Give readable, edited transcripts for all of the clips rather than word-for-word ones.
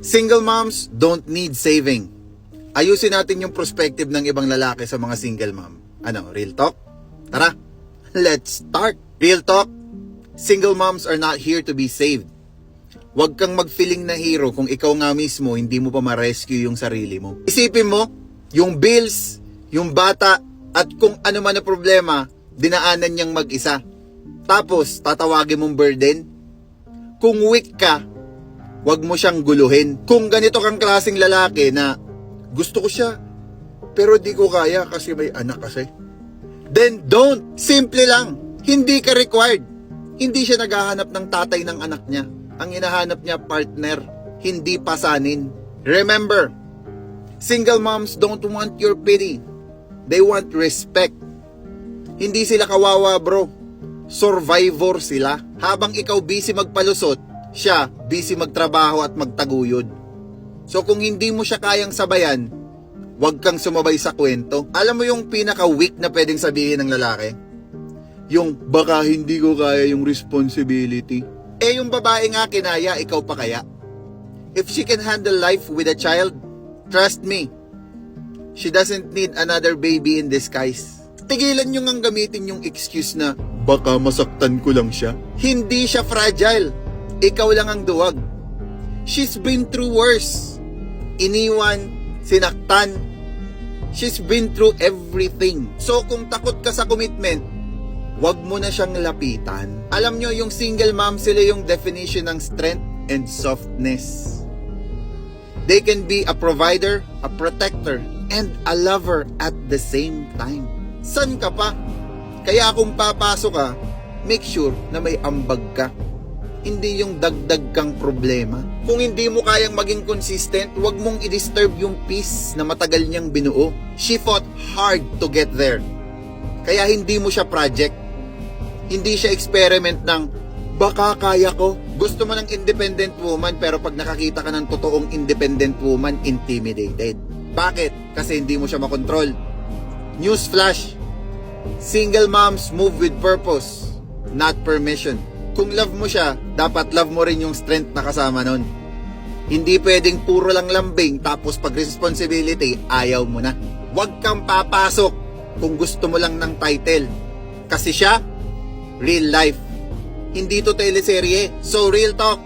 Single moms don't need saving. Ayusin natin yung perspective ng ibang lalaki sa mga single mom. Ano, real talk? Tara, let's start. Real talk, single moms are not here to be saved. Huwag kang mag-feeling na hero kung ikaw nga mismo hindi mo pa ma-rescue yung sarili mo. Isipin mo, yung bills, yung bata, at kung ano man na problema, dinaanan niyang mag-isa. Tapos, tatawagin mong burden. Kung weak ka, huwag mo siyang guluhin. Kung ganito kang klaseng lalaki na gusto ko siya, pero di ko kaya kasi may anak kasi, then don't. Simple lang. Hindi ka required. Hindi siya naghahanap ng tatay ng anak niya. Ang hinahanap niya, partner, hindi pasanin. Remember, single moms don't want your pity. They want respect. Hindi sila kawawa, bro. Survivor sila. Habang ikaw busy magpalusot, siya busy magtrabaho at magtaguyod. So kung hindi mo siya kayang sabayan, huwag kang sumabay sa kwento. Alam mo yung pinaka-weak na pwedeng sabihin ng lalaki? Yung baka hindi ko kaya yung responsibility. Eh yung babae nga kinaya, ikaw pa kaya? If she can handle life with a child, trust me, she doesn't need another baby in disguise. Tigilan nyo ngang gamitin yung excuse na baka masaktan ko lang siya. Hindi siya fragile. Ikaw lang ang duwag. She's been through worse. Iniwan, sinaktan. She's been through everything. So kung takot ka sa commitment, wag mo na siyang lapitan. Alam nyo, yung single mom, sila yung definition ng strength and softness. They can be a provider, a protector, and a lover at the same time. San ka pa? Kaya kung papasok ka, make sure na may ambag ka. Hindi yung dagdag kang problema. Kung hindi mo kayang maging consistent, wag mong i-disturb yung peace na matagal niyang binuo. She fought hard to get there. Kaya hindi mo siya project. Hindi siya experiment ng baka kaya ko. Gusto mo ng independent woman pero pag nakakita ka ng totoong independent woman, intimidated. Bakit? Kasi hindi mo siya makontrol. Newsflash, single moms move with purpose, not permission. Kung love mo siya, dapat love mo rin yung strength na kasama nun. Hindi pwedeng puro lang lambing tapos pag responsibility, ayaw mo na. Huwag kang papasok kung gusto mo lang ng title. Kasi siya, real life. Hindi to teleserye. So real talk,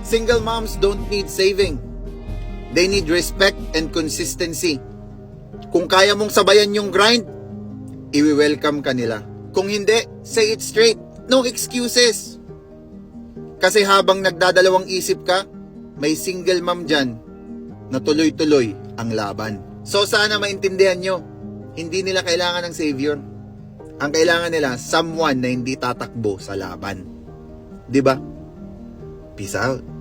single moms don't need saving. They need respect and consistency. Kung kaya mong sabayan yung grind, i-welcome ka nila. Kung hindi, say it straight. No excuses. Kasi habang nagdadalawang isip ka, may single mom dyan na tuloy-tuloy ang laban. So sana maintindihan nyo, hindi nila kailangan ng savior. Ang kailangan nila, someone na hindi tatakbo sa laban. Diba? Peace out.